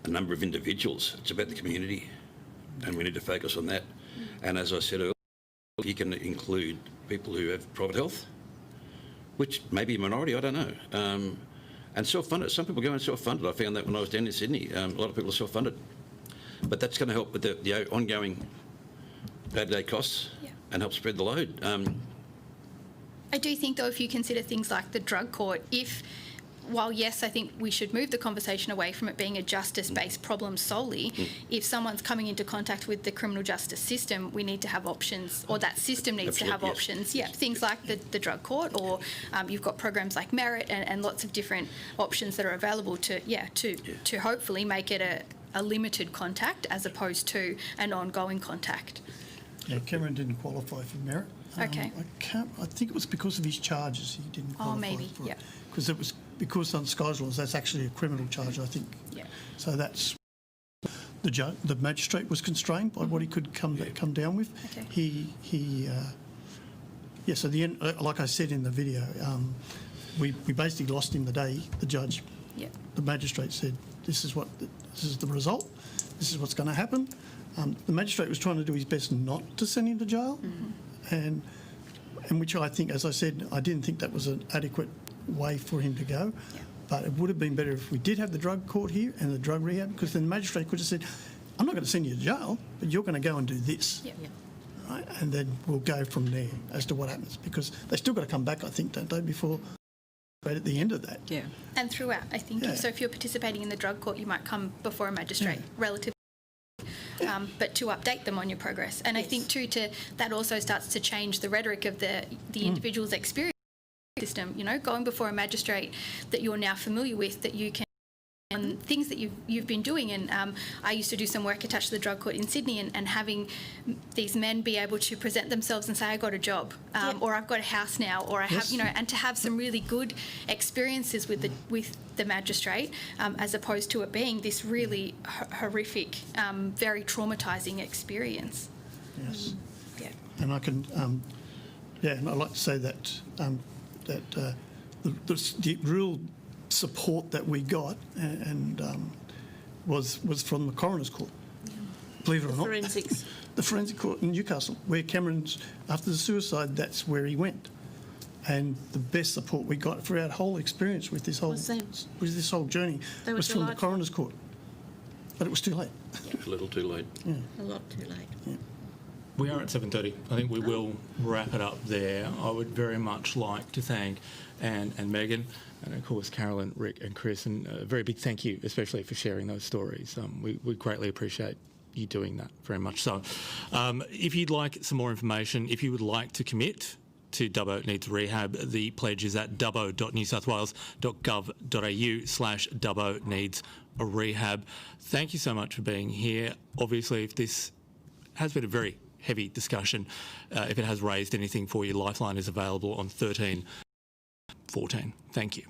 a number of individuals. It's about the community, and we need to focus on that. And as I said earlier, you can include people who have private health, which may be a minority, I don't know. And self-funded. Some people go and self-funded. I found that when I was down in Sydney. A lot of people are self-funded. But that's going to help with the ongoing day-to-day costs and help spread the load. I do think, though, if you consider things like the drug court, while yes, I think we should move the conversation away from it being a justice-based problem solely, if someone's coming into contact with the criminal justice system, we need to have options, or that system needs to have options. Yeah, things like the drug court, or you've got programs like Merit and lots of different options that are available to hopefully make it a limited contact as opposed to an ongoing contact. Yeah, Cameron didn't qualify for Merit. Okay. I think it was because of his charges he didn't qualify for it. Because it was because on Sky's laws that's actually a criminal charge, I think. Yeah. So that's the magistrate was constrained by what he could come down with. Okay. So the end, like I said in the video, we basically lost him the day the judge, the magistrate said, this is the result, this is what's going to happen. The magistrate was trying to do his best not to send him to jail, and which I think, as I said, I didn't think that was an adequate way for him to go. But it would have been better if we did have the drug court here and the drug rehab, because then the magistrate could have said, I'm not going to send you to jail, but you're going to go and do this. Right? And then we'll go from there as to what happens, because they still got to come back, I think, don't they, before But at the end of that, Yeah. And throughout, I think. Yeah. So if you're participating in the drug court, you might come before a magistrate relatively. But to update them on your progress. And I think too, that also starts to change the rhetoric of the individual's experience system, you know, going before a magistrate that you're now familiar with, that you can, and things that you've been doing. And I used to do some work attached to the drug court in Sydney, and having these men be able to present themselves and say, I got a job, or I've got a house now, or I have, you know, and to have some really good experiences with the magistrate, as opposed to it being this really horrific, very traumatising experience. yes. Yeah. And I can, and I'd like to say that the real support that we got and was from the coroner's court. Believe it or not, Forensics. the forensic court in Newcastle, where Cameron's, after the suicide, that's where he went. And the best support we got for our whole experience with this whole journey They were was from the delightful. coroner's court. But it was too late. A little too late. A lot too late. We are at 7:30. I think we will wrap it up there. I would very much like to thank Anne and Megan, and of course Carolyn, Rick and Chris, and a very big thank you especially for sharing those stories. We greatly appreciate you doing that, very much so. If you'd like some more information, if you would like to commit to Dubbo Needs Rehab, the pledge is at dubbo.newsouthwales.gov.au/Dubbo Needs Rehab. Thank you so much for being here. Obviously, if this has been a very heavy discussion, if it has raised anything for you, Lifeline is available on 13 14. Thank you.